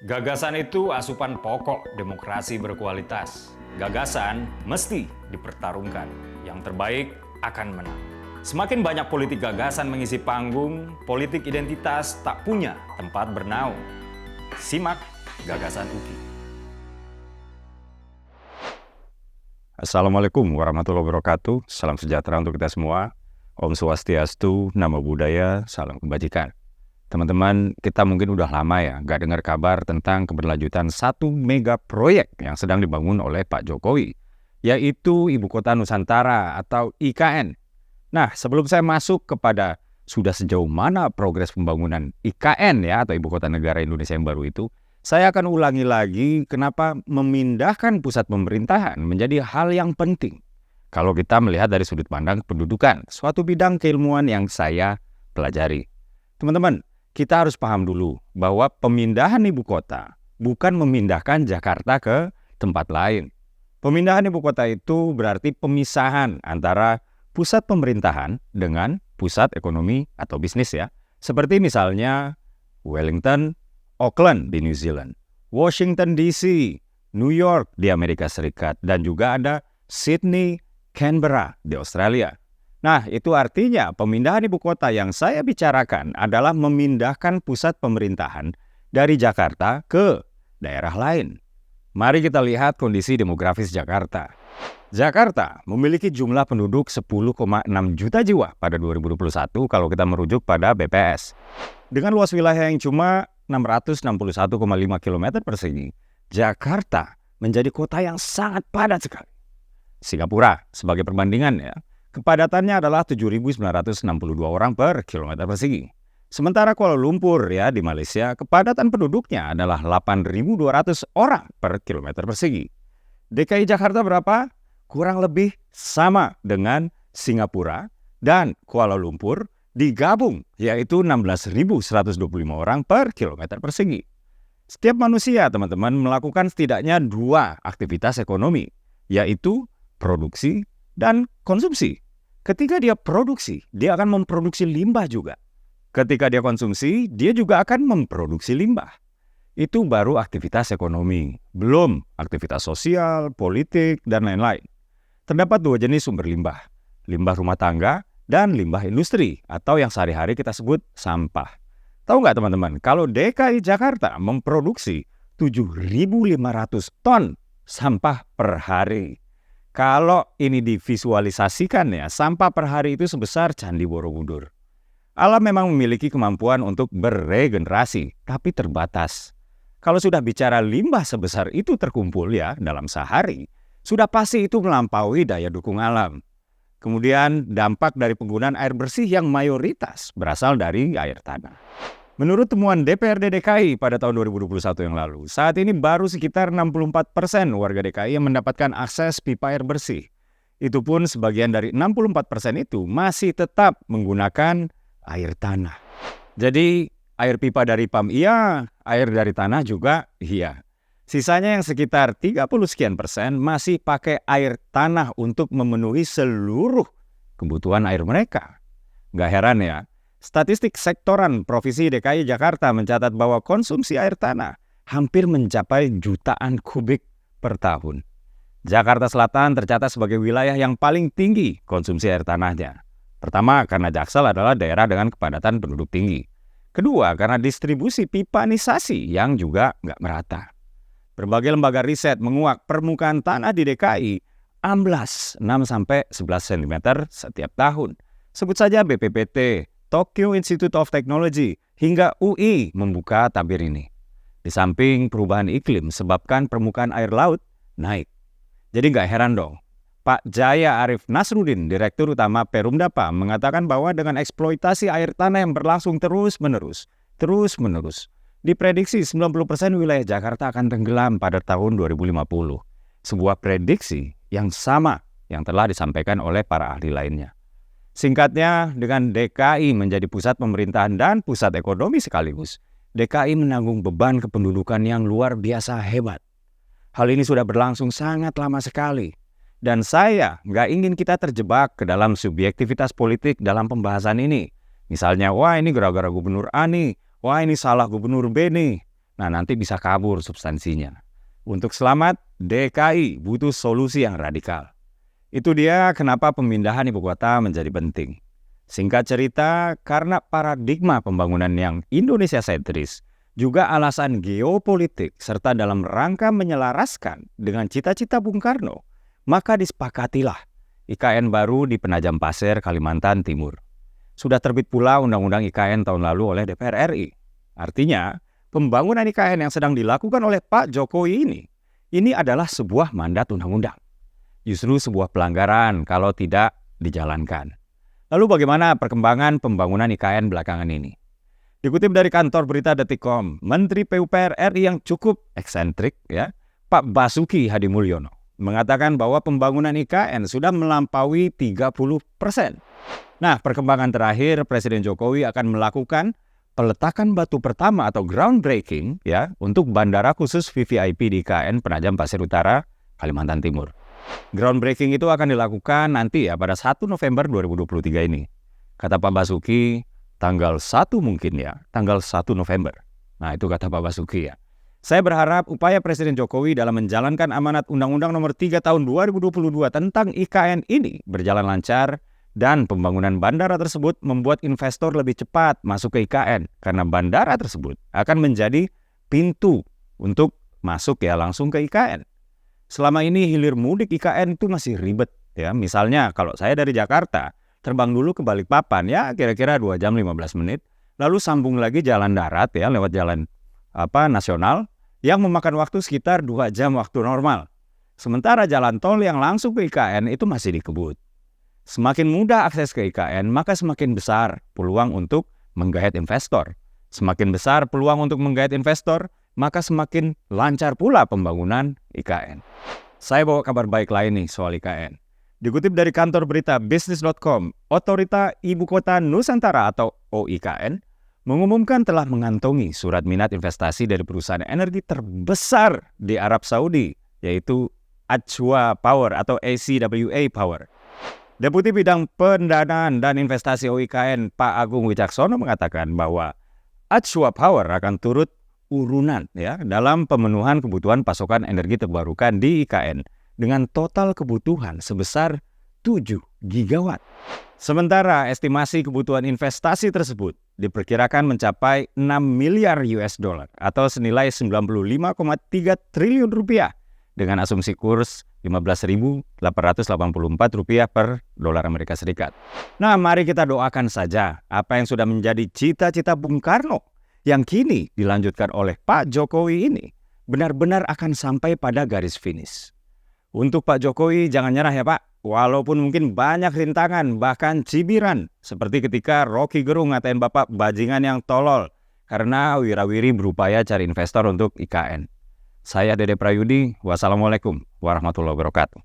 Gagasan itu asupan pokok demokrasi berkualitas. Gagasan mesti dipertarungkan. Yang terbaik akan menang. Semakin banyak politik gagasan mengisi panggung, politik identitas tak punya tempat bernaung. Simak Gagasan UKI. Assalamualaikum warahmatullahi wabarakatuh. Salam sejahtera untuk kita semua. Om Swastiastu, Namo Buddhaya, salam kebajikan. Teman-teman, kita mungkin udah lama ya nggak dengar kabar tentang keberlanjutan satu mega proyek yang sedang dibangun oleh Pak Jokowi, yaitu Ibu Kota Nusantara atau IKN. Nah, sebelum saya masuk kepada sudah sejauh mana progres pembangunan IKN ya atau Ibu Kota Negara Indonesia yang baru itu, saya akan ulangi lagi kenapa memindahkan pusat pemerintahan menjadi hal yang penting. Kalau kita melihat dari sudut pandang kependudukan, suatu bidang keilmuan yang saya pelajari. Teman-teman, kita harus paham dulu bahwa pemindahan ibu kota bukan memindahkan Jakarta ke tempat lain. Pemindahan ibu kota itu berarti pemisahan antara pusat pemerintahan dengan pusat ekonomi atau bisnis ya. Seperti misalnya Wellington, Auckland di New Zealand, Washington DC, New York di Amerika Serikat, dan juga ada Sydney, Canberra di Australia. Nah, itu artinya pemindahan ibu kota yang saya bicarakan adalah memindahkan pusat pemerintahan dari Jakarta ke daerah lain. Mari kita lihat kondisi demografis Jakarta. Jakarta memiliki jumlah penduduk 10,6 juta jiwa pada 2021 kalau kita merujuk pada BPS. Dengan luas wilayah yang cuma 661,5 km persegi, Jakarta menjadi kota yang sangat padat sekali. Singapura sebagai perbandingan ya, kepadatannya adalah 7.962 orang per kilometer persegi. Sementara Kuala Lumpur ya di Malaysia, kepadatan penduduknya adalah 8.200 orang per kilometer persegi. DKI Jakarta berapa? Kurang lebih sama dengan Singapura dan Kuala Lumpur digabung, yaitu 16.125 orang per kilometer persegi. Setiap manusia, teman-teman, melakukan setidaknya dua aktivitas ekonomi, yaitu produksi dan konsumsi. Ketika dia produksi, dia akan memproduksi limbah juga. Ketika dia konsumsi, dia juga akan memproduksi limbah. Itu baru aktivitas ekonomi, belum aktivitas sosial, politik, dan lain-lain. Terdapat dua jenis sumber limbah, limbah rumah tangga dan limbah industri, atau yang sehari-hari kita sebut sampah. Tahu nggak teman-teman, kalau DKI Jakarta memproduksi 7.500 ton sampah per hari. Kalau ini divisualisasikan ya, sampah per hari itu sebesar Candi Borobudur. Alam memang memiliki kemampuan untuk beregenerasi, tapi terbatas. Kalau sudah bicara limbah sebesar itu terkumpul ya dalam sehari, sudah pasti itu melampaui daya dukung alam. Kemudian dampak dari penggunaan air bersih yang mayoritas berasal dari air tanah. Menurut temuan DPRD DKI pada tahun 2021 yang lalu, saat ini baru sekitar 64% warga DKI yang mendapatkan akses pipa air bersih. Itu pun sebagian dari 64% itu masih tetap menggunakan air tanah. Jadi air pipa dari PAM iya, air dari tanah juga iya. Sisanya yang sekitar 30 sekian persen masih pakai air tanah untuk memenuhi seluruh kebutuhan air mereka. Gak heran ya. Statistik sektoran Provinsi DKI Jakarta mencatat bahwa konsumsi air tanah hampir mencapai jutaan kubik per tahun. Jakarta Selatan tercatat sebagai wilayah yang paling tinggi konsumsi air tanahnya. Pertama, karena Jaksel adalah daerah dengan kepadatan penduduk tinggi. Kedua, karena distribusi pipanisasi yang juga nggak merata. Berbagai lembaga riset menguak permukaan tanah di DKI amblas 6-11 cm setiap tahun. Sebut saja BPPT, Tokyo Institute of Technology, hingga UI membuka tabir ini. Di samping perubahan iklim sebabkan permukaan air laut naik. Jadi nggak heran dong. Pak Jaya Arif Nasruddin, Direktur Utama Perumdapa, mengatakan bahwa dengan eksploitasi air tanah yang berlangsung terus-menerus, diprediksi 90% wilayah Jakarta akan tenggelam pada tahun 2050. Sebuah prediksi yang sama yang telah disampaikan oleh para ahli lainnya. Singkatnya, dengan DKI menjadi pusat pemerintahan dan pusat ekonomi sekaligus, DKI menanggung beban kependudukan yang luar biasa hebat. Hal ini sudah berlangsung sangat lama sekali. Dan saya nggak ingin kita terjebak ke dalam subjektivitas politik dalam pembahasan ini. Misalnya, wah ini gara-gara gubernur A nih, wah ini salah gubernur B nih. Nah, nanti bisa kabur substansinya. Untuk selamat, DKI butuh solusi yang radikal. Itu dia kenapa pemindahan ibu kota menjadi penting. Singkat cerita, karena paradigma pembangunan yang Indonesia sentris, juga alasan geopolitik serta dalam rangka menyelaraskan dengan cita-cita Bung Karno, maka disepakatilah IKN baru di Penajam Pasir, Kalimantan Timur. Sudah terbit pula Undang-Undang IKN tahun lalu oleh DPR RI. Artinya, pembangunan IKN yang sedang dilakukan oleh Pak Jokowi ini adalah sebuah mandat undang-undang. Justru sebuah pelanggaran kalau tidak dijalankan. Lalu bagaimana perkembangan pembangunan IKN belakangan ini? Dikutip dari kantor berita Detikcom, Menteri PUPR RI yang cukup eksentrik, ya, Pak Basuki Hadimulyono, mengatakan bahwa pembangunan IKN sudah melampaui 30%. Nah, perkembangan terakhir Presiden Jokowi akan melakukan peletakan batu pertama atau groundbreaking ya untuk bandara khusus VVIP di IKN Penajam Pasir Utara, Kalimantan Timur. Groundbreaking itu akan dilakukan nanti ya pada 1 November 2023 ini. Kata Pak Basuki, tanggal 1 mungkin ya, tanggal 1 November. Nah, itu kata Pak Basuki ya. Saya berharap upaya Presiden Jokowi dalam menjalankan amanat Undang-Undang Nomor 3 Tahun 2022 tentang IKN ini berjalan lancar dan pembangunan bandara tersebut membuat investor lebih cepat masuk ke IKN karena bandara tersebut akan menjadi pintu untuk masuk ya langsung ke IKN. Selama ini hilir mudik IKN itu masih ribet ya. Misalnya kalau saya dari Jakarta terbang dulu ke Balikpapan ya kira-kira 2 jam 15 menit, lalu sambung lagi jalan darat ya lewat jalan nasional yang memakan waktu sekitar 2 jam waktu normal. Sementara jalan tol yang langsung ke IKN itu masih dikebut. Semakin mudah akses ke IKN, maka semakin besar peluang untuk menggait investor. Semakin besar peluang untuk menggait investor, maka semakin lancar pula pembangunan IKN. Saya bawa kabar baik lain nih soal IKN. Dikutip dari kantor berita bisnis.com, Otorita Ibu Kota Nusantara atau OIKN mengumumkan telah mengantongi surat minat investasi dari perusahaan energi terbesar di Arab Saudi, yaitu Ajwa Power atau ACWA Power. Deputi Bidang Pendanaan dan Investasi OIKN Pak Agung Wicaksono mengatakan bahwa Ajwa Power akan turut urunan ya dalam pemenuhan kebutuhan pasokan energi terbarukan di IKN dengan total kebutuhan sebesar 7 gigawatt. Sementara estimasi kebutuhan investasi tersebut diperkirakan mencapai 6 miliar US dollar atau senilai 95,3 triliun rupiah dengan asumsi kurs 15.884 rupiah per dolar Amerika Serikat. Nah, mari kita doakan saja apa yang sudah menjadi cita-cita Bung Karno yang kini dilanjutkan oleh Pak Jokowi ini benar-benar akan sampai pada garis finish. Untuk Pak Jokowi jangan nyerah ya Pak, walaupun mungkin banyak rintangan bahkan cibiran seperti ketika Rocky Gerung ngatain Bapak bajingan yang tolol karena wirawiri berupaya cari investor untuk IKN. Saya Dede Prayudi, wassalamualaikum warahmatullahi wabarakatuh.